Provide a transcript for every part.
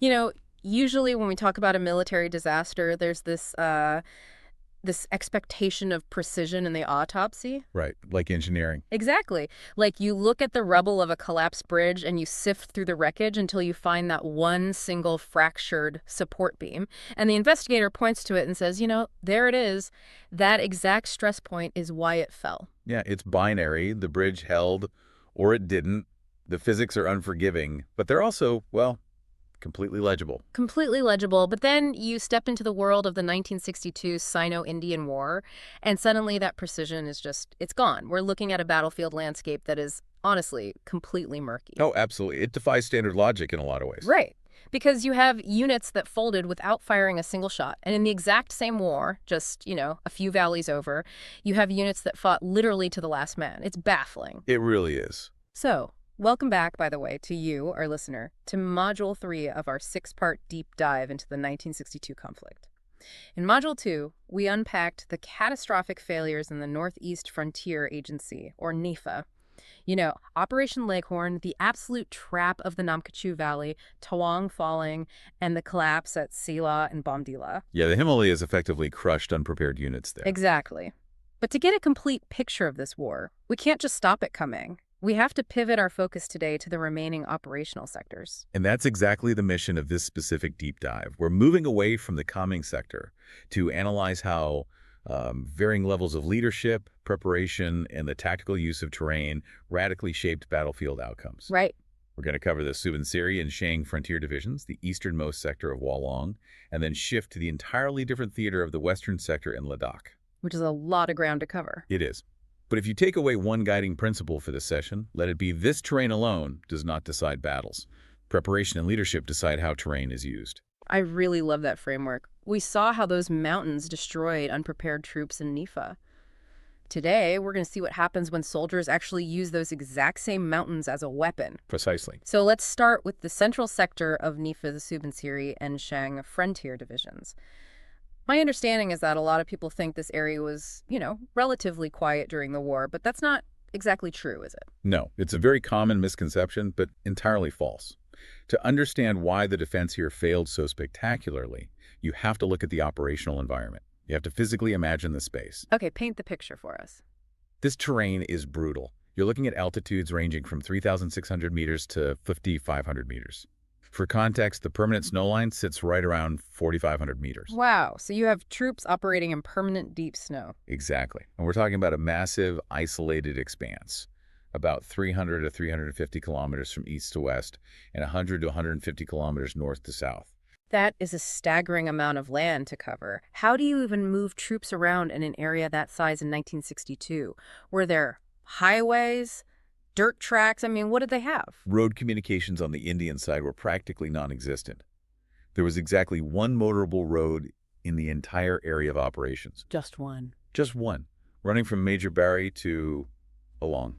You know, usually when we talk about a military disaster, there's this expectation of precision in the autopsy. Right, like engineering. Exactly. Like you look at the rubble of a collapsed bridge and you sift through the wreckage until you find that one single fractured support beam. And the investigator points to it and says, there it is. That exact stress point is why it fell. Yeah, it's binary. The bridge held or it didn't. The physics are unforgiving, but they're also, well, completely legible. Completely legible, but then you step into the world of the 1962 Sino-Indian War, and suddenly that precision is it's gone. We're looking at a battlefield landscape that is, honestly, completely murky. Oh, absolutely. It defies standard logic in a lot of ways. Right. Because you have units that folded without firing a single shot. And in the exact same war, just, a few valleys over, you have units that fought literally to the last man. It's baffling. It really is. So, welcome back, by the way, to you, our listener, to Module 3 of our 6-part deep dive into the 1962 conflict. In Module 2, we unpacked the catastrophic failures in the Northeast Frontier Agency, or NEFA. Operation Leghorn, the absolute trap of the Namkachu Valley, Tawang falling, and the collapse at Sila and Bomdila. Yeah, the Himalayas effectively crushed unprepared units there. Exactly. But to get a complete picture of this war, we can't just stop it coming. We have to pivot our focus today to the remaining operational sectors. And that's exactly the mission of this specific deep dive. We're moving away from the calming sector to analyze how varying levels of leadership, preparation, and the tactical use of terrain radically shaped battlefield outcomes. Right. We're going to cover the Subansiri and Shang frontier divisions, the easternmost sector of Walong, and then shift to the entirely different theater of the western sector in Ladakh. Which is a lot of ground to cover. It is. But if you take away one guiding principle for this session, let it be this terrain alone does not decide battles. Preparation and leadership decide how terrain is used. I really love that framework. We saw how those mountains destroyed unprepared troops in NEFA. Today, we're going to see what happens when soldiers actually use those exact same mountains as a weapon. Precisely. So let's start with the central sector of NEFA, the Subansiri, and Shang frontier divisions. My understanding is that a lot of people think this area was, relatively quiet during the war, but that's not exactly true, is it? No, it's a very common misconception, but entirely false. To understand why the defense here failed so spectacularly, you have to look at the operational environment. You have to physically imagine the space. Okay, paint the picture for us. This terrain is brutal. You're looking at altitudes ranging from 3,600 meters to 5,500 meters. For context, the permanent snow line sits right around 4,500 meters. Wow, so you have troops operating in permanent deep snow. Exactly. And we're talking about a massive, isolated expanse, about 300 to 350 kilometers from east to west and 100 to 150 kilometers north to south. That is a staggering amount of land to cover. How do you even move troops around in an area that size in 1962? Were there highways, dirt tracks? I mean, what did they have? Road communications on the Indian side were practically non-existent. There was exactly one motorable road in the entire area of operations. Just one. Just one, running from Major Barry to Walong.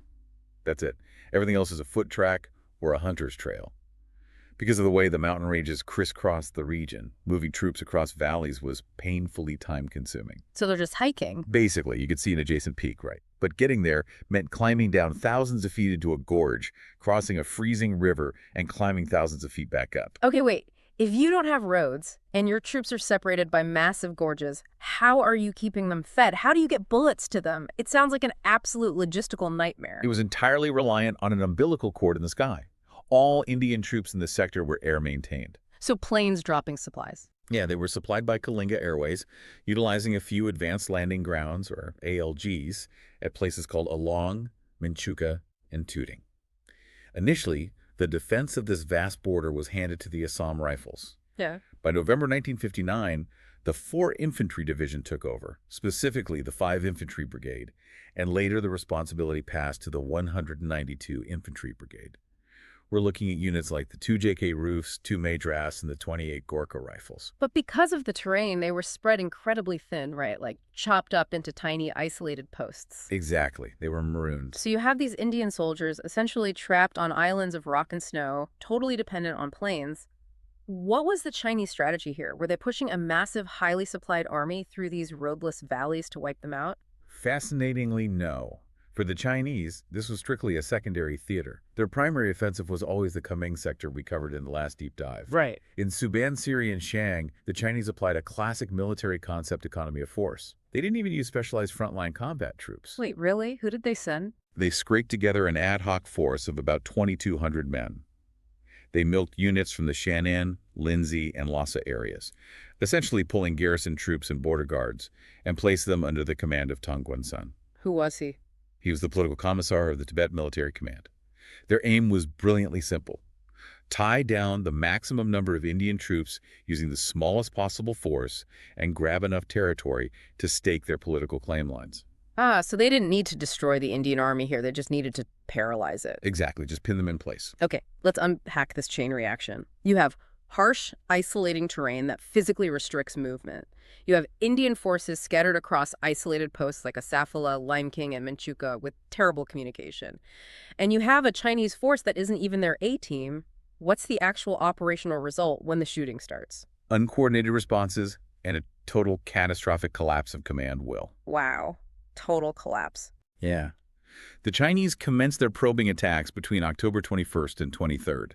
That's it. Everything else is a foot track or a hunter's trail. Because of the way the mountain ranges crisscrossed the region, moving troops across valleys was painfully time-consuming. So they're just hiking? Basically, you could see an adjacent peak, right? But getting there meant climbing down thousands of feet into a gorge, crossing a freezing river, and climbing thousands of feet back up. Okay, wait. If you don't have roads and your troops are separated by massive gorges, how are you keeping them fed? How do you get bullets to them? It sounds like an absolute logistical nightmare. It was entirely reliant on an umbilical cord in the sky. All Indian troops in the sector were air-maintained. So planes dropping supplies. Yeah, they were supplied by Kalinga Airways, utilizing a few advanced landing grounds, or ALGs, at places called Along, Minchuka, and Tooting. Initially, the defense of this vast border was handed to the Assam Rifles. Yeah. By November 1959, the 4 Infantry Division took over, specifically the 5 Infantry Brigade, and later the responsibility passed to the 192 Infantry Brigade. We're looking at units like the 2 JK Roofs, 2 Madras, and the 28 Gorkha Rifles. But because of the terrain, they were spread incredibly thin, right? Like chopped up into tiny, isolated posts. Exactly. They were marooned. So you have these Indian soldiers essentially trapped on islands of rock and snow, totally dependent on planes. What was the Chinese strategy here? Were they pushing a massive, highly supplied army through these roadless valleys to wipe them out? Fascinatingly, no. For the Chinese, this was strictly a secondary theater. Their primary offensive was always the Kunming sector we covered in the last deep dive. Right. In Suban, Syria, and Shang, the Chinese applied a classic military concept economy of force. They didn't even use specialized frontline combat troops. Wait, really? Who did they send? They scraped together an ad hoc force of about 2,200 men. They milked units from the Shannan, Lindsay, and Lhasa areas, essentially pulling garrison troops and border guards, and placed them under the command of Tang Guansun. Who was he? He was the political commissar of the Tibet Military Command. Their aim was brilliantly simple: tie down the maximum number of Indian troops using the smallest possible force and grab enough territory to stake their political claim lines. Ah, so they didn't need to destroy the Indian army here. They just needed to paralyze it. Exactly, just pin them in place. Okay, let's unpack this chain reaction. You have harsh, isolating terrain that physically restricts movement. You have Indian forces scattered across isolated posts like Asafala, Limekiln, and Manchukuo with terrible communication. And you have a Chinese force that isn't even their A-team. What's the actual operational result when the shooting starts? Uncoordinated responses and a total catastrophic collapse of command will. Wow. Total collapse. Yeah. The Chinese commenced their probing attacks between October 21st and 23rd.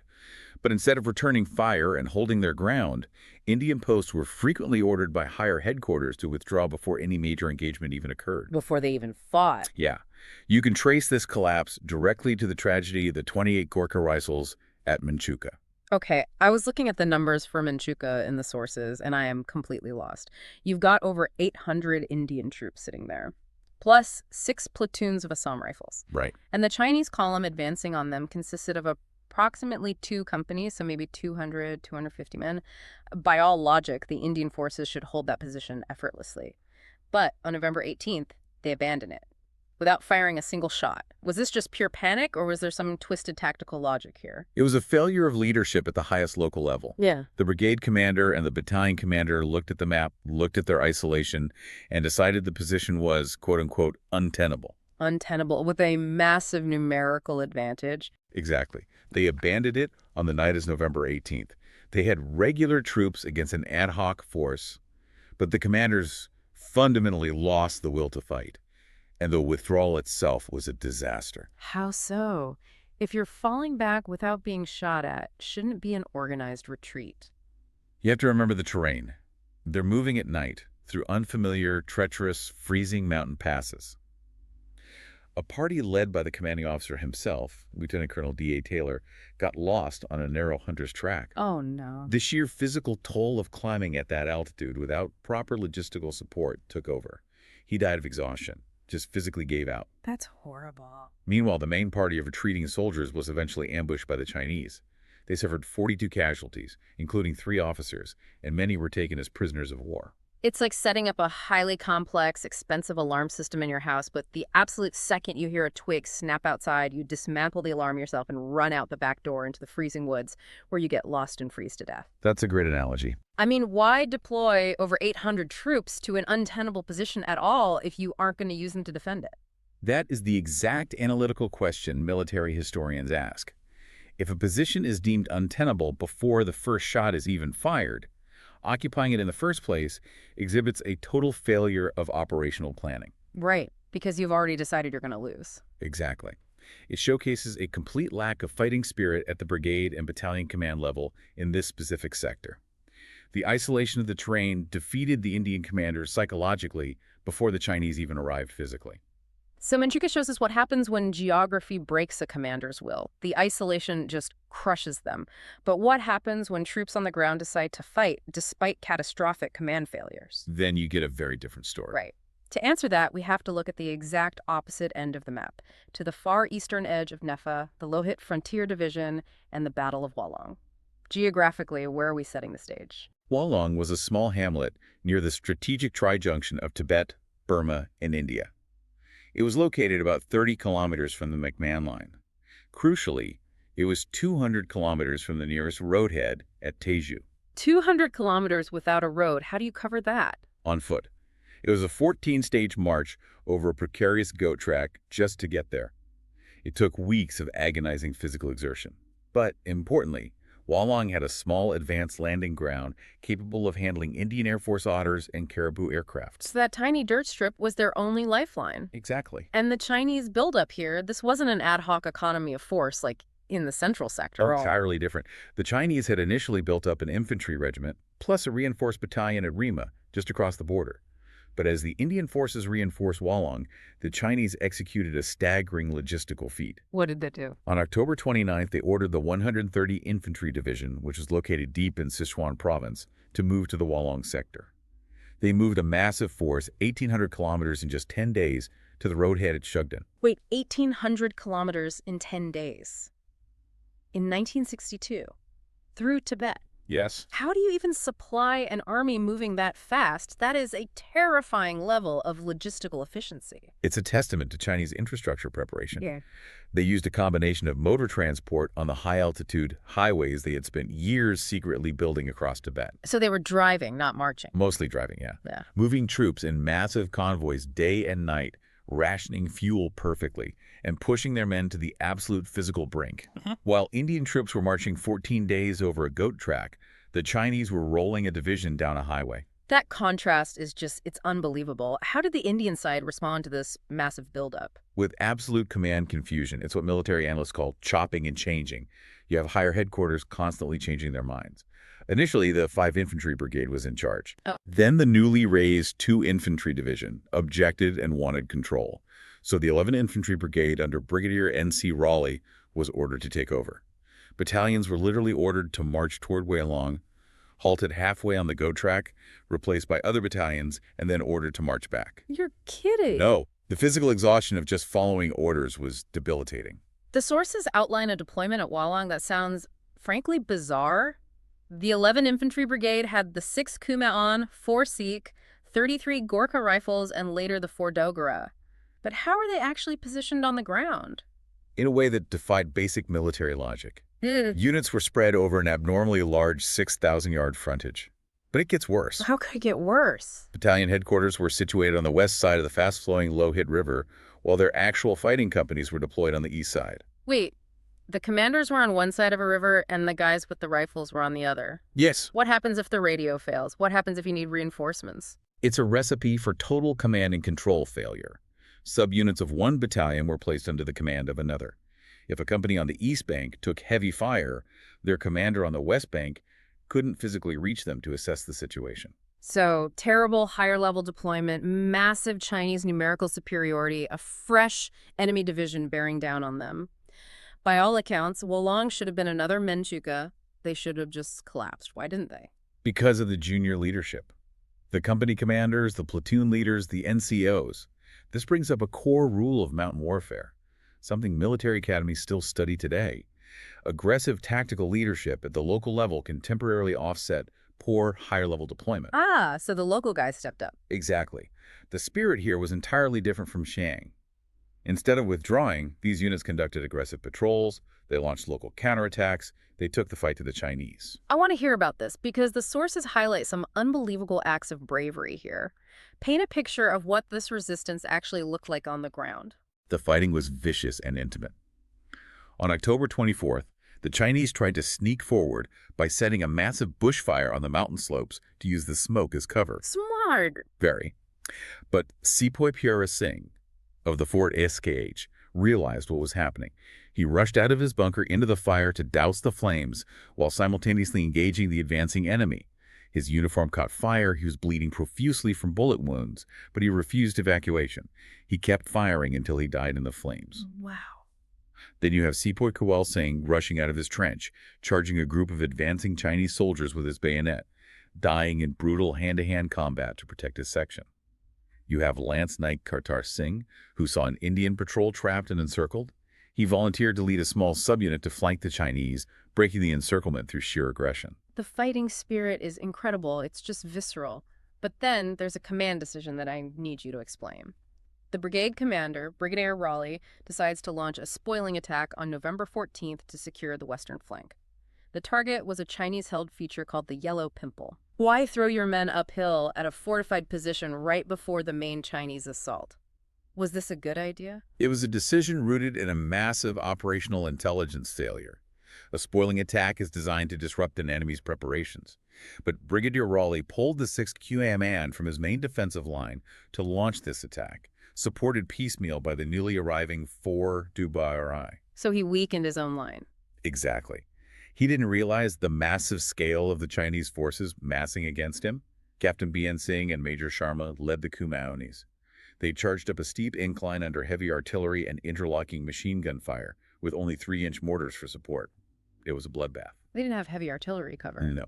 But instead of returning fire and holding their ground, Indian posts were frequently ordered by higher headquarters to withdraw before any major engagement even occurred. Before they even fought. Yeah. You can trace this collapse directly to the tragedy of the 28 Gorkha rifles at Manchukuo. Okay, I was looking at the numbers for Manchukuo in the sources, and I am completely lost. You've got over 800 Indian troops sitting there, plus 6 platoons of Assam rifles. Right. And the Chinese column advancing on them consisted of approximately 2 companies, so maybe 200, 250 men. By all logic, the Indian forces should hold that position effortlessly. But on November 18th, they abandon it without firing a single shot. Was this just pure panic, or was there some twisted tactical logic here? It was a failure of leadership at the highest local level. Yeah. The brigade commander and the battalion commander looked at the map, looked at their isolation, and decided the position was, quote-unquote, untenable. Untenable, with a massive numerical advantage. Exactly. They abandoned it on the night of November 18th. They had regular troops against an ad hoc force, but the commanders fundamentally lost the will to fight. And the withdrawal itself was a disaster. How so? If you're falling back without being shot at, shouldn't it be an organized retreat? You have to remember the terrain. They're moving at night through unfamiliar, treacherous, freezing mountain passes. A party led by the commanding officer himself, Lieutenant Colonel D.A. Taylor, got lost on a narrow hunter's track. Oh, no. The sheer physical toll of climbing at that altitude without proper logistical support took over. He died of exhaustion. Just physically gave out. That's horrible. Meanwhile, the main party of retreating soldiers was eventually ambushed by the Chinese. They suffered 42 casualties, including 3 officers, and many were taken as prisoners of war. It's like setting up a highly complex, expensive alarm system in your house, but the absolute second you hear a twig snap outside, you dismantle the alarm yourself and run out the back door into the freezing woods, where you get lost and freeze to death. That's a great analogy. I mean, why deploy over 800 troops to an untenable position at all if you aren't going to use them to defend it? That is the exact analytical question military historians ask. If a position is deemed untenable before the first shot is even fired, occupying it in the first place exhibits a total failure of operational planning. Right, because you've already decided you're going to lose. Exactly. It showcases a complete lack of fighting spirit at the brigade and battalion command level in this specific sector. The isolation of the terrain defeated the Indian commanders psychologically before the Chinese even arrived physically. So Manchukuo shows us what happens when geography breaks a commander's will. The isolation just crushes them. But what happens when troops on the ground decide to fight despite catastrophic command failures? Then you get a very different story. Right. To answer that, we have to look at the exact opposite end of the map, to the far eastern edge of Nefa, the Lohit Frontier Division, and the Battle of Walong. Geographically, where are we setting the stage? Walong was a small hamlet near the strategic tri-junction of Tibet, Burma, and India. It was located about 30 kilometers from the McMahon Line. Crucially, it was 200 kilometers from the nearest roadhead at Teju. 200 kilometers without a road. How do you cover that? On foot. It was a 14-stage march over a precarious goat track just to get there. It took weeks of agonizing physical exertion. But, importantly, Walong had a small advanced landing ground capable of handling Indian Air Force otters and caribou aircraft. So that tiny dirt strip was their only lifeline. Exactly. And the Chinese buildup here, this wasn't an ad hoc economy of force like in the central sector. Entirely different. The Chinese had initially built up an infantry regiment, plus a reinforced battalion at Rima, just across the border. But as the Indian forces reinforced Walong, the Chinese executed a staggering logistical feat. What did they do? On October 29th, they ordered the 130 Infantry Division, which was located deep in Sichuan province, to move to the Walong sector. They moved a massive force, 1,800 kilometers in just 10 days, to the roadhead at Shugden. Wait, 1,800 kilometers in 10 days. In 1962, through Tibet. Yes. How do you even supply an army moving that fast? That is a terrifying level of logistical efficiency. It's a testament to Chinese infrastructure preparation. Yeah. They used a combination of motor transport on the high-altitude highways they had spent years secretly building across Tibet. So they were driving, not marching. Mostly driving, yeah. Yeah. Moving troops in massive convoys day and night, rationing fuel perfectly, and pushing their men to the absolute physical brink. While Indian troops were marching 14 days over a goat track, the Chinese were rolling a division down a highway. That contrast is just, it's unbelievable. How did the Indian side respond to this massive buildup? With absolute command confusion. It's what military analysts call chopping and changing. You have higher headquarters constantly changing their minds. Initially, the 5 Infantry Brigade was in charge. Then the newly raised 2 Infantry Division objected and wanted control. So the 11 Infantry Brigade under Brigadier N.C. Raleigh was ordered to take over. Battalions were literally ordered to march toward Walong, halted halfway on the goat track, replaced by other battalions, and then ordered to march back. You're kidding. No, the physical exhaustion of just following orders was debilitating. The sources outline a deployment at Walong that sounds, frankly, bizarre. The 11 Infantry Brigade had the 6 Kumaon, 4 Sikh, 33 Gorkha rifles, and later the 4 Dogara. But how are they actually positioned on the ground? In a way that defied basic military logic. Units were spread over an abnormally large 6,000-yard frontage. But it gets worse. How could it get worse? Battalion headquarters were situated on the west side of the fast-flowing Lohit River, while their actual fighting companies were deployed on the east side. Wait, the commanders were on one side of a river and the guys with the rifles were on the other. Yes. What happens if the radio fails? What happens if you need reinforcements? It's a recipe for total command and control failure. Subunits of one battalion were placed under the command of another. If a company on the east bank took heavy fire, their commander on the west bank couldn't physically reach them to assess the situation. So, terrible higher-level deployment, massive Chinese numerical superiority, a fresh enemy division bearing down on them. By all accounts, Walong should have been another Menchuca. They should have just collapsed. Why didn't they? Because of the junior leadership. The company commanders, the platoon leaders, the NCOs. This brings up a core rule of mountain warfare, something military academies still study today. Aggressive tactical leadership at the local level can temporarily offset poor higher-level deployment. Ah, so the local guys stepped up. Exactly. The spirit here was entirely different from Shang. Instead of withdrawing, these units conducted aggressive patrols, they launched local counterattacks, they took the fight to the Chinese. I want to hear about this because the sources highlight some unbelievable acts of bravery here. Paint a picture of what this resistance actually looked like on the ground. The fighting was vicious and intimate. On October 24th, the Chinese tried to sneak forward by setting a massive bushfire on the mountain slopes to use the smoke as cover. Smart. Very. But Sepoy Pyara Singh of the Fort SKH realized what was happening. He rushed out of his bunker into the fire to douse the flames while simultaneously engaging the advancing enemy. His uniform caught fire, he was bleeding profusely from bullet wounds, but he refused evacuation. He kept firing until he died in the flames. Wow. Then you have Sepoy Kewal Singh rushing out of his trench, charging a group of advancing Chinese soldiers with his bayonet, dying in brutal hand-to-hand combat to protect his section. You have Lance Knight Kartar Singh, who saw an Indian patrol trapped and encircled. He volunteered to lead a small subunit to flank the Chinese, breaking the encirclement through sheer aggression. The fighting spirit is incredible. It's just visceral. But then there's a command decision that I need you to explain. The brigade commander, Brigadier Raleigh, decides to launch a spoiling attack on November 14th to secure the western flank. The target was a Chinese-held feature called the Yellow Pimple. Why throw your men uphill at a fortified position right before the main Chinese assault? Was this a good idea? It was a decision rooted in a massive operational intelligence failure. A spoiling attack is designed to disrupt an enemy's preparations. But Brigadier Raleigh pulled the 6th QMN from his main defensive line to launch this attack, supported piecemeal by the newly arriving 4 Dubai. So he weakened his own line. Exactly. He didn't realize the massive scale of the Chinese forces massing against him. Captain B.N. Singh and Major Sharma led the Kumaonis. They charged up a steep incline under heavy artillery and interlocking machine gun fire, with only 3-inch mortars for support. It was a bloodbath. They didn't have heavy artillery cover. No.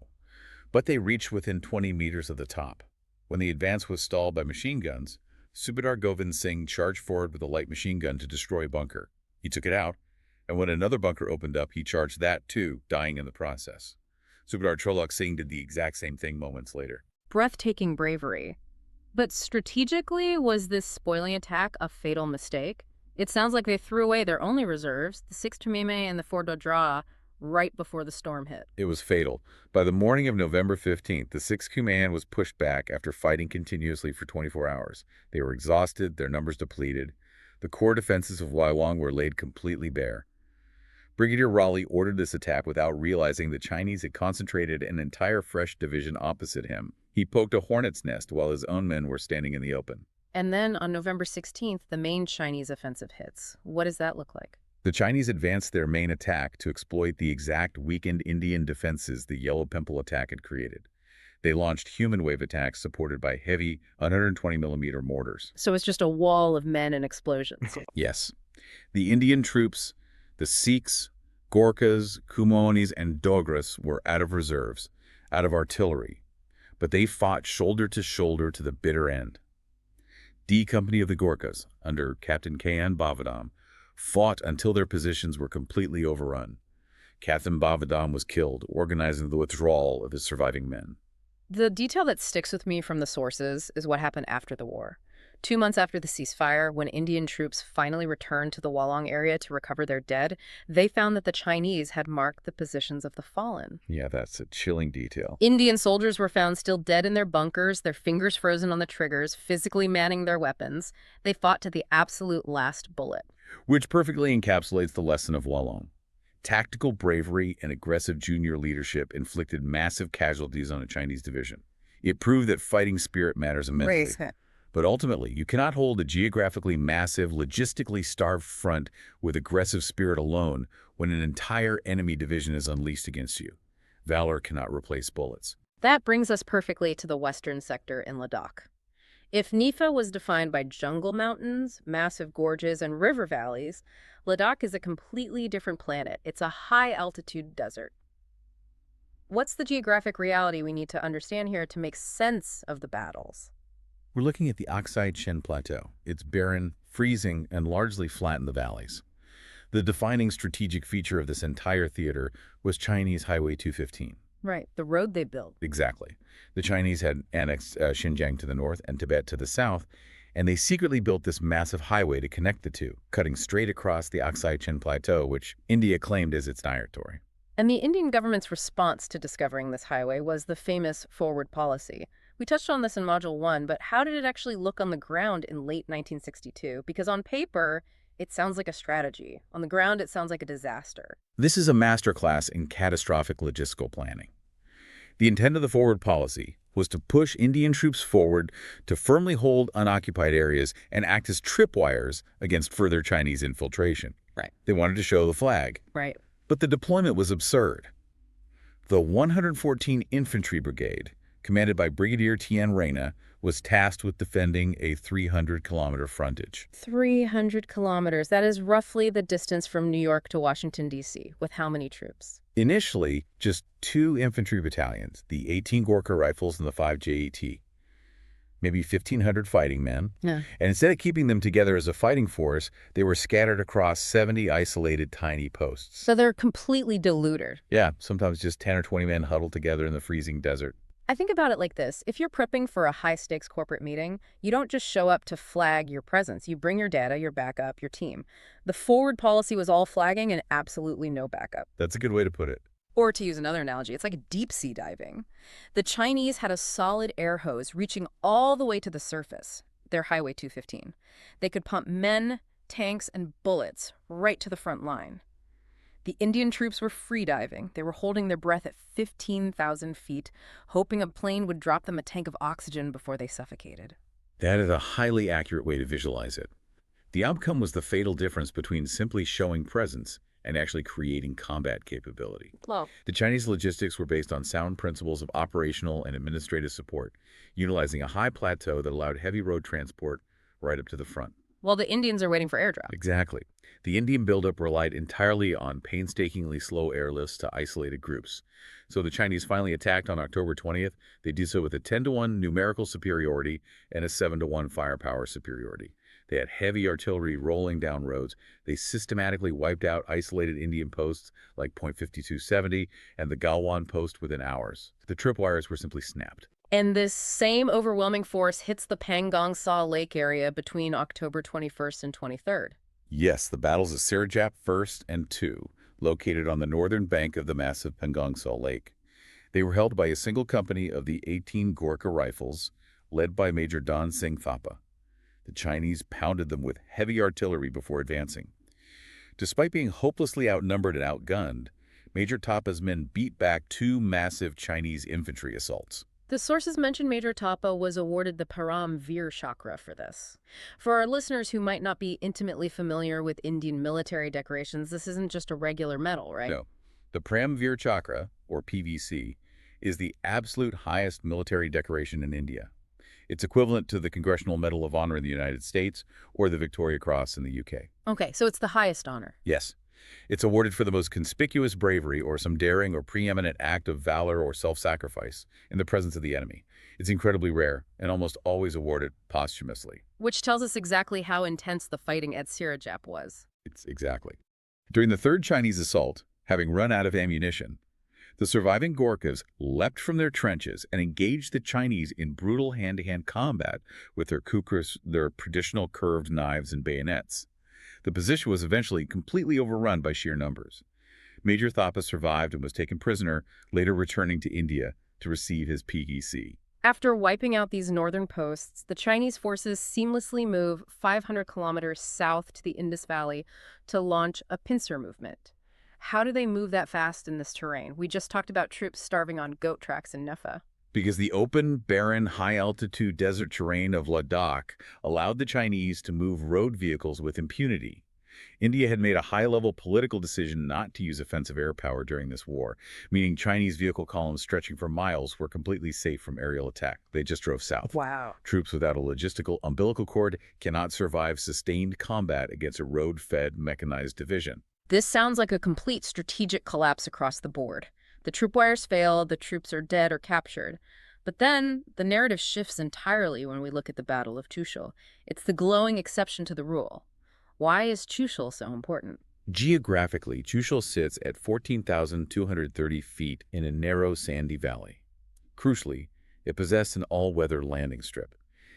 But they reached within 20 meters of the top. When the advance was stalled by machine guns, Subedar Govind Singh charged forward with a light machine gun to destroy a bunker. He took it out, and when another bunker opened up, he charged that too, dying in the process. Subedar Cholak Singh did the exact same thing moments later. Breathtaking bravery. But strategically, was this spoiling attack a fatal mistake? It sounds like they threw away their only reserves, the 6th Tumime and the 4 Dodra, right before the storm hit. It was fatal. By the morning of November 15th, the 6th Kumaon was pushed back after fighting continuously for 24 hours. They were exhausted, their numbers depleted. The core defenses of Walong were laid completely bare. Brigadier Raleigh ordered this attack without realizing the Chinese had concentrated an entire fresh division opposite him. He poked a hornet's nest while his own men were standing in the open. And then on November 16th, the main Chinese offensive hits. What does that look like? The Chinese advanced their main attack to exploit the exact weakened Indian defenses the Yellow Pimple attack had created. They launched human wave attacks supported by heavy 120mm mortars. So it's just a wall of men and explosions. Yes. The Indian troops, the Sikhs, Gorkhas, Kumaonis, and Dogras were out of reserves, out of artillery, but they fought shoulder to shoulder to the bitter end. D Company of the Gorkhas, under Captain K.N. Bhavadam, fought until their positions were completely overrun. Captain Bhavadam was killed, organizing the withdrawal of his surviving men. The detail that sticks with me from the sources is what happened after the war. 2 months after the ceasefire, when Indian troops finally returned to the Walong area to recover their dead, they found that the Chinese had marked the positions of the fallen. Yeah, that's a chilling detail. Indian soldiers were found still dead in their bunkers, their fingers frozen on the triggers, physically manning their weapons. They fought to the absolute last bullet. Which perfectly encapsulates the lesson of Walong. Tactical bravery and aggressive junior leadership inflicted massive casualties on a Chinese division. It proved that fighting spirit matters immensely. But ultimately, you cannot hold a geographically massive, logistically starved front with aggressive spirit alone when an entire enemy division is unleashed against you. Valor cannot replace bullets. That brings us perfectly to the western sector in Ladakh. If Nifa was defined by jungle mountains, massive gorges, and river valleys, Ladakh is a completely different planet. It's a high-altitude desert. What's the geographic reality we need to understand here to make sense of the battles? We're looking at the Aksai Chin Plateau. It's barren, freezing, and largely flat in the valleys. The defining strategic feature of this entire theater was Chinese Highway 215. Right, the road they built. Exactly. The Chinese had annexed Xinjiang to the north and Tibet to the south, and they secretly built this massive highway to connect the two, cutting straight across the Aksai Chin Plateau, which India claimed as its territory. And the Indian government's response to discovering this highway was the famous forward policy. We touched on this in Module 1, but how did it actually look on the ground in late 1962? Because on paper, it sounds like a strategy. On the ground, it sounds like a disaster. This is a masterclass in catastrophic logistical planning. The intent of the forward policy was to push Indian troops forward to firmly hold unoccupied areas and act as tripwires against further Chinese infiltration. Right. They wanted to show the flag. Right. But the deployment was absurd. The 114 Infantry Brigade, commanded by Brigadier T.N. Reyna, was tasked with defending a 300-kilometer frontage. 300 kilometers. That is roughly the distance from New York to Washington, D.C. With how many troops? Initially, just 2 infantry battalions, the 18 Gorkha Rifles and the 5 JET. Maybe 1,500 fighting men. Yeah. And instead of keeping them together as a fighting force, they were scattered across 70 isolated tiny posts. So they're completely diluted. Yeah, sometimes just 10 or 20 men huddled together in the freezing desert. I think about it like this. If you're prepping for a high-stakes corporate meeting, you don't just show up to flag your presence. You bring your data, your backup, your team. The forward policy was all flagging and absolutely no backup. That's a good way to put it. Or to use another analogy, it's like deep-sea diving. The Chinese had a solid air hose reaching all the way to the surface, their Highway 215. They could pump men, tanks, and bullets right to the front line. The Indian troops were free-diving. They were holding their breath at 15,000 feet, hoping a plane would drop them a tank of oxygen before they suffocated. That is a highly accurate way to visualize it. The outcome was the fatal difference between simply showing presence and actually creating combat capability. Low. The Chinese logistics were based on sound principles of operational and administrative support, utilizing a high plateau that allowed heavy road transport right up to the front. While the Indians are waiting for airdrop. Exactly. The Indian buildup relied entirely on painstakingly slow airlifts to isolated groups. So the Chinese finally attacked on October 20th. They did so with a 10-to-1 numerical superiority and a 7-to-1 firepower superiority. They had heavy artillery rolling down roads. They systematically wiped out isolated Indian posts like Point 5270 and the Galwan post within hours. The tripwires were simply snapped. And this same overwhelming force hits the Pangong Sa Lake area between October 21st and 23rd. Yes, the battles of Sirajap I and II, located on the northern bank of the massive Pangong Sa Lake. They were held by a single company of the 18 Gorkha Rifles, led by Major Dan Singh Thapa. The Chinese pounded them with heavy artillery before advancing. Despite being hopelessly outnumbered and outgunned, Major Thapa's men beat back two massive Chinese infantry assaults. The sources mention Major Thapa was awarded the Param Veer Chakra for this. For our listeners who might not be intimately familiar with Indian military decorations, this isn't just a regular medal, right? No. The Param Veer Chakra, or PVC, is the absolute highest military decoration in India. It's equivalent to the Congressional Medal of Honor in the United States or the Victoria Cross in the UK. Okay, so it's the highest honor. Yes. It's awarded for the most conspicuous bravery or some daring or preeminent act of valor or self-sacrifice in the presence of the enemy. It's incredibly rare and almost always awarded posthumously. Which tells us exactly how intense the fighting at Sirajap was. It's exactly. During the third Chinese assault, having run out of ammunition, the surviving Gorkhas leapt from their trenches and engaged the Chinese in brutal hand-to-hand combat with their kukris, their traditional curved knives and bayonets. The position was eventually completely overrun by sheer numbers. Major Thapa survived and was taken prisoner, later returning to India to receive his PEC. After wiping out these northern posts, the Chinese forces seamlessly move 500 kilometers south to the Indus Valley to launch a pincer movement. How do they move that fast in this terrain? We just talked about troops starving on goat tracks in Nefa. Because the open, barren, high-altitude desert terrain of Ladakh allowed the Chinese to move road vehicles with impunity. India had made a high-level political decision not to use offensive air power during this war, meaning Chinese vehicle columns stretching for miles were completely safe from aerial attack. They just drove south. Wow. Troops without a logistical umbilical cord cannot survive sustained combat against a road-fed mechanized division. This sounds like a complete strategic collapse across the board. The troop wires fail, the troops are dead or captured. But then the narrative shifts entirely when we look at the Battle of Chushul. It's the glowing exception to the rule. Why is Chushul so important? Geographically, Chushul sits at 14,230 feet in a narrow sandy valley. Crucially, it possessed an all-weather landing strip.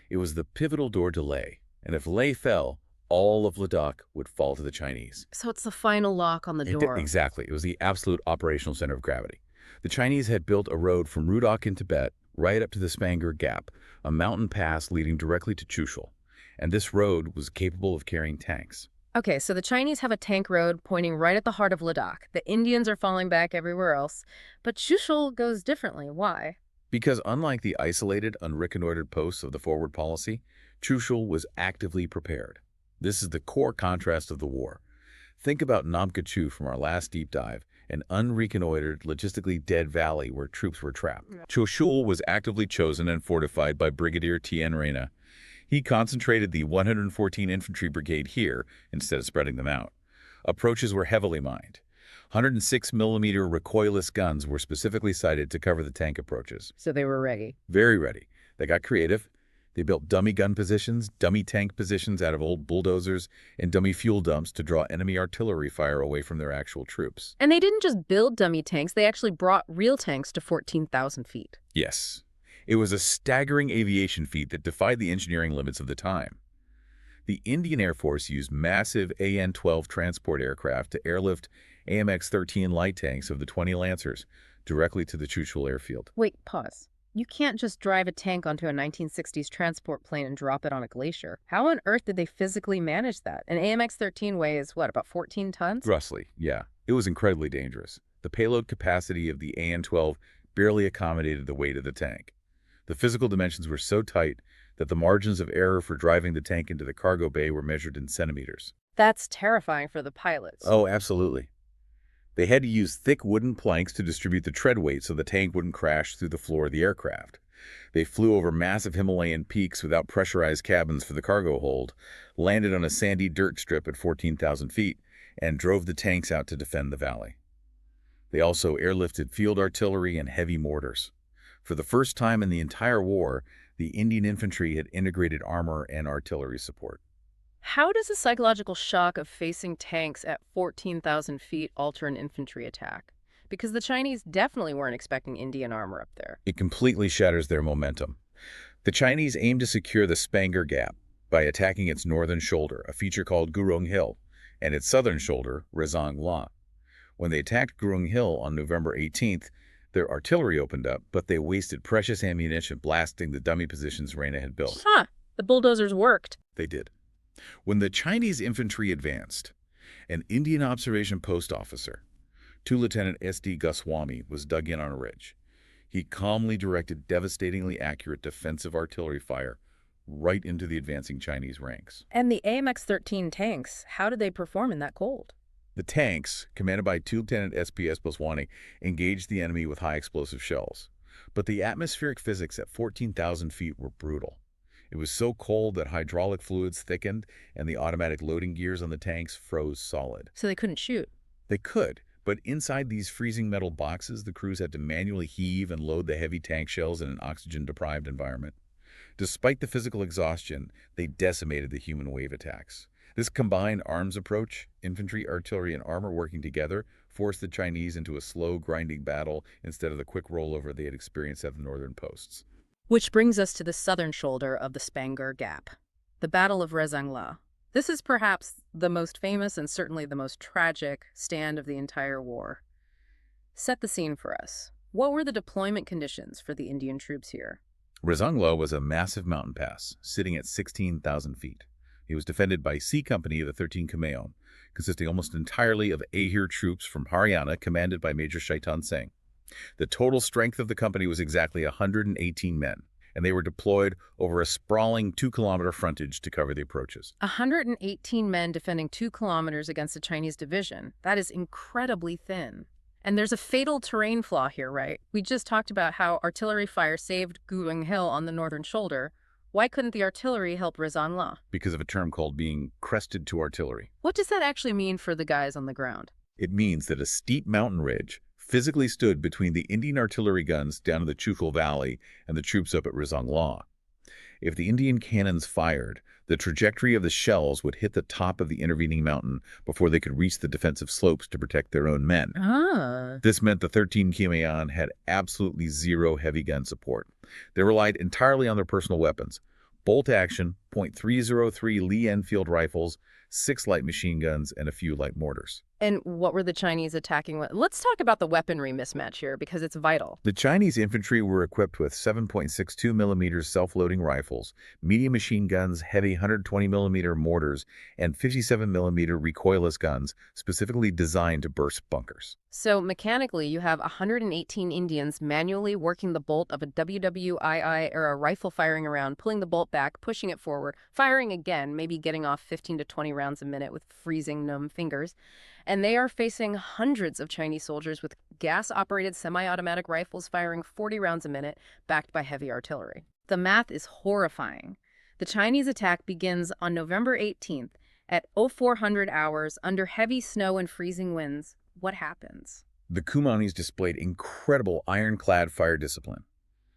It was the pivotal door to Leh, and if Leh fell, all of Ladakh would fall to the Chinese. So it's the final lock on the door. Exactly. It was the absolute operational center of gravity. The Chinese had built a road from Rudok in Tibet right up to the Spangur Gap, a mountain pass leading directly to Chushul. And this road was capable of carrying tanks. Okay, so the Chinese have a tank road pointing right at the heart of Ladakh. The Indians are falling back everywhere else. But Chushul goes differently. Why? Because unlike the isolated, unreconnoitered posts of the forward policy, Chushul was actively prepared. This is the core contrast of the war. Think about Namkachu from our last deep dive, an unreconnoitered, logistically dead valley where troops were trapped. Chushul was actively chosen and fortified by Brigadier Tien Reyna. He concentrated the 114 Infantry Brigade here instead of spreading them out. Approaches were heavily mined. 106mm recoilless guns were specifically sited to cover the tank approaches. So they were ready. Very ready. They got creative. They built dummy gun positions, dummy tank positions out of old bulldozers, and dummy fuel dumps to draw enemy artillery fire away from their actual troops. And they didn't just build dummy tanks, they actually brought real tanks to 14,000 feet. Yes. It was a staggering aviation feat that defied the engineering limits of the time. The Indian Air Force used massive AN-12 transport aircraft to airlift AMX-13 light tanks of the 20 Lancers directly to the Chushul airfield. Wait, pause. You can't just drive a tank onto a 1960s transport plane and drop it on a glacier. How on earth did they physically manage that? An AMX-13 weighs, what, about 14 tons? Roughly, yeah. It was incredibly dangerous. The payload capacity of the AN-12 barely accommodated the weight of the tank. The physical dimensions were so tight that the margins of error for driving the tank into the cargo bay were measured in centimeters. That's terrifying for the pilots. Oh, absolutely. They had to use thick wooden planks to distribute the tread weight so the tank wouldn't crash through the floor of the aircraft. They flew over massive Himalayan peaks without pressurized cabins for the cargo hold, landed on a sandy dirt strip at 14,000 feet, and drove the tanks out to defend the valley. They also airlifted field artillery and heavy mortars. For the first time in the entire war, the Indian infantry had integrated armor and artillery support. How does the psychological shock of facing tanks at 14,000 feet alter an infantry attack? Because the Chinese definitely weren't expecting Indian armor up there. It completely shatters their momentum. The Chinese aimed to secure the Spanger Gap by attacking its northern shoulder, a feature called Gurung Hill, and its southern shoulder, Rezang La. When they attacked Gurung Hill on November 18th, their artillery opened up, but they wasted precious ammunition blasting the dummy positions Reina had built. The bulldozers worked. They did. When the Chinese infantry advanced, an Indian observation post officer, 2 Lieutenant S.D. Goswami, was dug in on a ridge. He calmly directed devastatingly accurate defensive artillery fire right into the advancing Chinese ranks. And the AMX-13 tanks, how did they perform in that cold? The tanks, commanded by 2 Lieutenant S.P.S. Boswani, engaged the enemy with high explosive shells. But the atmospheric physics at 14,000 feet were brutal. It was so cold that hydraulic fluids thickened and the automatic loading gears on the tanks froze solid. So they couldn't shoot. They could, but inside these freezing metal boxes, the crews had to manually heave and load the heavy tank shells in an oxygen-deprived environment. Despite the physical exhaustion, they decimated the human wave attacks. This combined arms approach, infantry, artillery, and armor working together, forced the Chinese into a slow, grinding battle instead of the quick rollover they had experienced at the northern posts. Which brings us to the southern shoulder of the Spanger Gap, the Battle of Rezang La. This is perhaps the most famous and certainly the most tragic stand of the entire war. Set the scene for us. What were the deployment conditions for the Indian troops here? Rezang La was a massive mountain pass, sitting at 16,000 feet. It was defended by C Company of the 13th Kumaon, consisting almost entirely of Ahir troops from Haryana commanded by Major Shaitan Singh. The total strength of the company was exactly 118 men, and they were deployed over a sprawling 2-kilometer frontage to cover the approaches. 118 men defending 2 kilometers against a Chinese division. That is incredibly thin. And there's a fatal terrain flaw here, right? We just talked about how artillery fire saved Gurung Hill on the northern shoulder. Why couldn't the artillery help Rezang La? Because of a term called being crested to artillery. What does that actually mean for the guys on the ground? It means that a steep mountain ridge physically stood between the Indian artillery guns down in the Chushul Valley and the troops up at Rezang La. If the Indian cannons fired, the trajectory of the shells would hit the top of the intervening mountain before they could reach the defensive slopes to protect their own men. This meant the 13 Kumaon had absolutely zero heavy gun support. They relied entirely on their personal weapons: bolt-action, .303 Lee Enfield rifles, 6 light machine guns, and a few light mortars. And what were the Chinese attacking with? Let's talk about the weaponry mismatch here, because it's vital. The Chinese infantry were equipped with 7.62 millimeter self-loading rifles, medium machine guns, heavy 120 millimeter mortars, and 57 millimeter recoilless guns specifically designed to burst bunkers. So mechanically, you have 118 Indians manually working the bolt of a WWII-era rifle, firing around, pulling the bolt back, pushing it forward, firing again, maybe getting off 15 to 20 rounds a minute with freezing numb fingers. And they are facing hundreds of Chinese soldiers with gas-operated semi-automatic rifles firing 40 rounds a minute, backed by heavy artillery. The math is horrifying. The Chinese attack begins on November 18th at 0400 hours under heavy snow and freezing winds. What happens? The Kumanis displayed incredible ironclad fire discipline.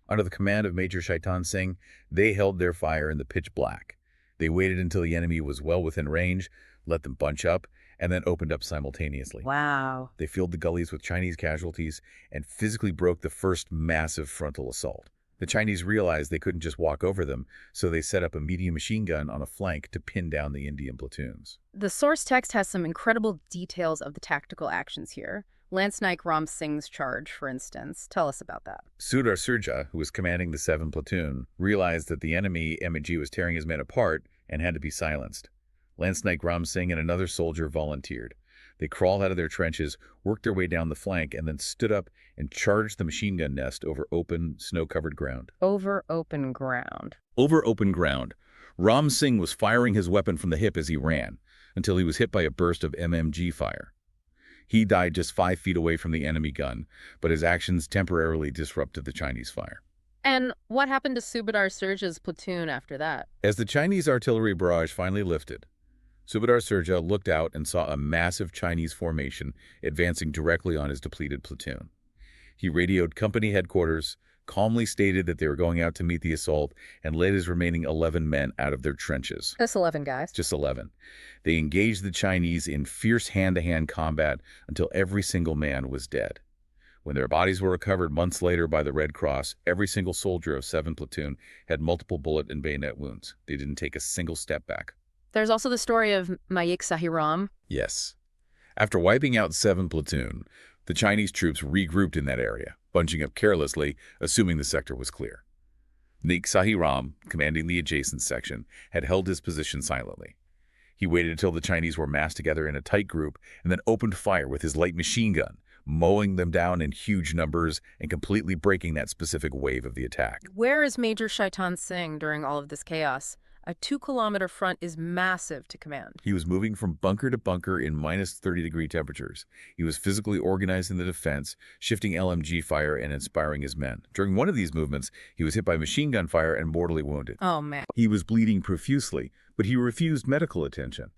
Under the command of Major Shaitan Singh, they held their fire in the pitch black. They waited until the enemy was well within range, let them bunch up, and then opened up simultaneously. Wow. They filled the gullies with Chinese casualties and physically broke the first massive frontal assault. The Chinese realized they couldn't just walk over them, so they set up a medium machine gun on a flank to pin down the Indian platoons. The source text has some incredible details of the tactical actions here. Lance Naik Ram Singh's charge, for instance. Tell us about that. Sudar Surja, who was commanding the 7th platoon, realized that the enemy MG was tearing his men apart and had to be silenced. Lance Naik Ram Singh and another soldier volunteered. They crawled out of their trenches, worked their way down the flank, and then stood up and charged the machine gun nest over open, snow-covered ground. Over open ground. Over open ground, Ram Singh was firing his weapon from the hip as he ran, until he was hit by a burst of MMG fire. He died just 5 feet away from the enemy gun, but his actions temporarily disrupted the Chinese fire. And what happened to Subedar Surja's platoon after that? As the Chinese artillery barrage finally lifted, Subedar Surja looked out and saw a massive Chinese formation advancing directly on his depleted platoon. He radioed company headquarters, calmly stated that they were going out to meet the assault, and led his remaining 11 men out of their trenches. Just 11 guys. Just 11. They engaged the Chinese in fierce hand-to-hand combat until every single man was dead. When their bodies were recovered months later by the Red Cross, every single soldier of 7 platoon had multiple bullet and bayonet wounds. They didn't take a single step back. There's also the story of Mayik Sahiram. Yes. After wiping out 7 platoon, the Chinese troops regrouped in that area, bunching up carelessly, assuming the sector was clear. Mayik Sahiram, commanding the adjacent section, had held his position silently. He waited until the Chinese were massed together in a tight group and then opened fire with his light machine gun, mowing them down in huge numbers and completely breaking that specific wave of the attack. Where is Major Shaitan Singh during all of this chaos? A 2-kilometer front is massive to command. He was moving from bunker to bunker in minus 30-degree temperatures. He was physically organizing the defense, shifting LMG fire, and inspiring his men. During one of these movements, he was hit by machine gun fire and mortally wounded. Oh, man. He was bleeding profusely, but he refused medical attention.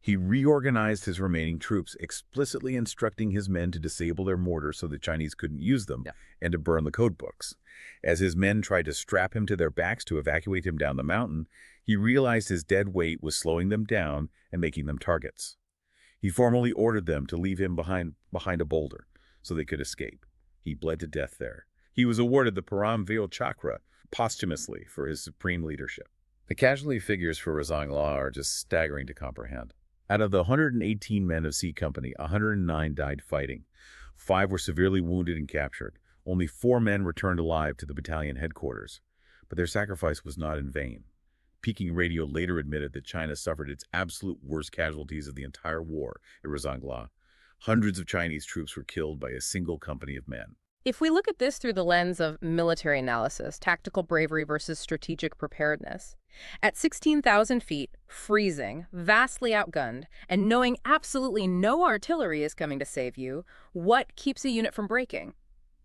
He reorganized his remaining troops, explicitly instructing his men to disable their mortars so the Chinese couldn't use them, and to burn the code books. As his men tried to strap him to their backs to evacuate him down the mountain, he realized his dead weight was slowing them down and making them targets. He formally ordered them to leave him behind a boulder so they could escape. He bled to death there. He was awarded the Param Vir Chakra posthumously for his supreme leadership. The casualty figures for Rezang Law are just staggering to comprehend. Out of the 118 men of C Company, 109 died fighting. 5 were severely wounded and captured. Only 4 men returned alive to the battalion headquarters. But their sacrifice was not in vain. Peking Radio later admitted that China suffered its absolute worst casualties of the entire war at Rezang La. Hundreds of Chinese troops were killed by a single company of men. If we look at this through the lens of military analysis, tactical bravery versus strategic preparedness, at 16,000 feet, freezing, vastly outgunned, and knowing absolutely no artillery is coming to save you, what keeps a unit from breaking?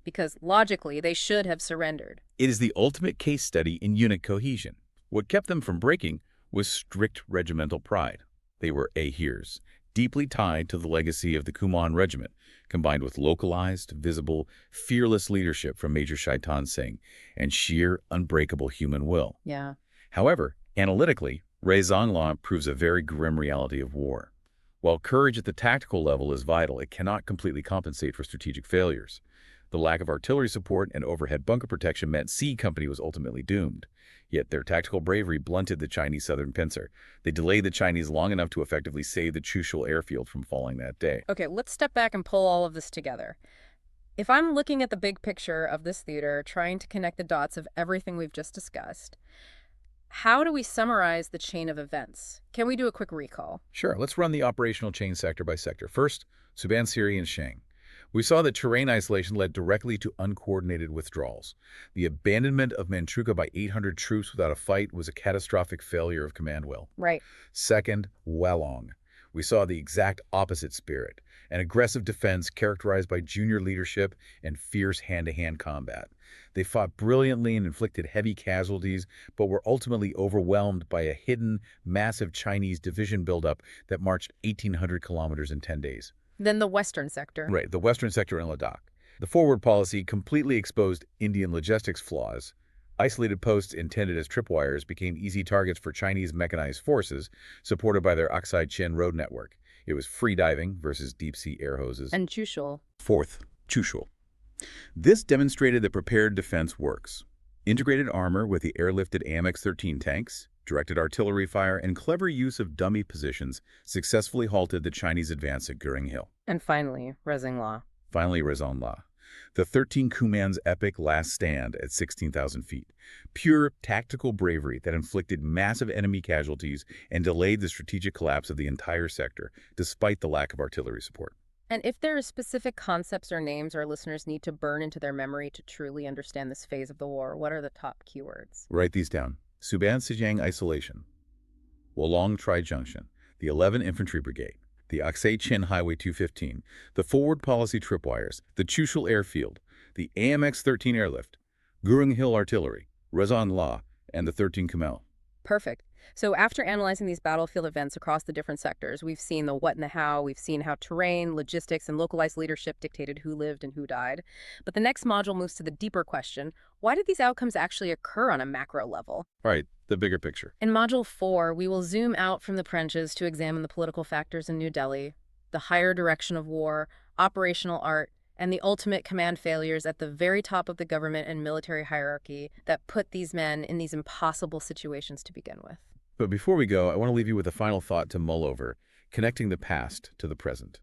Because logically, they should have surrendered. It is the ultimate case study in unit cohesion. What kept them from breaking was strict regimental pride. They were ahirs, deeply tied to the legacy of the Kuman Regiment, combined with localized, visible, fearless leadership from Major Shaitan Singh and sheer, unbreakable human will. Yeah. However, analytically, Rezang La proves a very grim reality of war. While courage at the tactical level is vital, it cannot completely compensate for strategic failures. The lack of artillery support and overhead bunker protection meant C Company was ultimately doomed. Yet their tactical bravery blunted the Chinese southern pincer. They delayed the Chinese long enough to effectively save the Chushul airfield from falling that day. Okay, let's step back and pull all of this together. If I'm looking at the big picture of this theater, trying to connect the dots of everything we've just discussed, how do we summarize the chain of events? Can we do a quick recall? Sure, let's run the operational chain sector by sector. First, Subansiri and Shang. We saw that terrain isolation led directly to uncoordinated withdrawals. The abandonment of Manchukuo by 800 troops without a fight was a catastrophic failure of command will. Right. Second, Walong. We saw the exact opposite spirit, an aggressive defense characterized by junior leadership and fierce hand-to-hand combat. They fought brilliantly and inflicted heavy casualties, but were ultimately overwhelmed by a hidden, massive Chinese division buildup that marched 1,800 kilometers in 10 days. Then the western sector. Right, the western sector in Ladakh. The forward policy completely exposed Indian logistics flaws. Isolated posts intended as tripwires became easy targets for Chinese mechanized forces, supported by their Aksai-Chin road network. It was free diving versus deep-sea air hoses. And Chushul. Fourth, Chushul. This demonstrated that prepared defense works. Integrated armor with the airlifted AMX-13 tanks, directed artillery fire, and clever use of dummy positions successfully halted the Chinese advance at Goring Hill. And finally, Rezang La. Finally, Rezang La. The 13 Kuman's epic last stand at 16,000 feet. Pure tactical bravery that inflicted massive enemy casualties and delayed the strategic collapse of the entire sector, despite the lack of artillery support. And if there are specific concepts or names our listeners need to burn into their memory to truly understand this phase of the war, what are the top keywords? Write these down. Suban-Sijang Isolation, Walong Tri-Junction, the 11 Infantry Brigade, the Aksai-Chin Highway 215, the Forward Policy Tripwires, the Chushul Airfield, the AMX-13 Airlift, Gurung Hill Artillery, Rezang La, and the 13 Kumail. Perfect. So after analyzing these battlefield events across the different sectors, we've seen the what and the how, we've seen how terrain, logistics, and localized leadership dictated who lived and who died. But the next module moves to the deeper question, why did these outcomes actually occur on a macro level? All right, the bigger picture. In Module 4, we will zoom out from the trenches to examine the political factors in New Delhi, the higher direction of war, operational art, and the ultimate command failures at the very top of the government and military hierarchy that put these men in these impossible situations to begin with. But before we go, I want to leave you with a final thought to mull over, connecting the past to the present.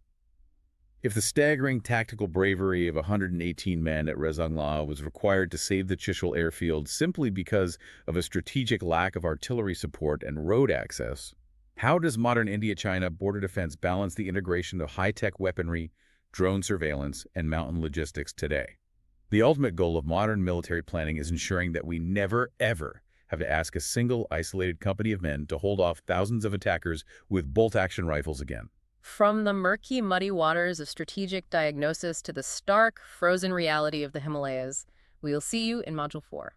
If the staggering tactical bravery of 118 men at Rezang La was required to save the Chushul airfield simply because of a strategic lack of artillery support and road access, how does modern India-China border defense balance the integration of high-tech weaponry, drone surveillance, and mountain logistics today? The ultimate goal of modern military planning is ensuring that we never, ever have to ask a single isolated company of men to hold off thousands of attackers with bolt-action rifles again. From the murky, muddy waters of strategic diagnosis to the stark, frozen reality of the Himalayas, we'll see you in Module 4.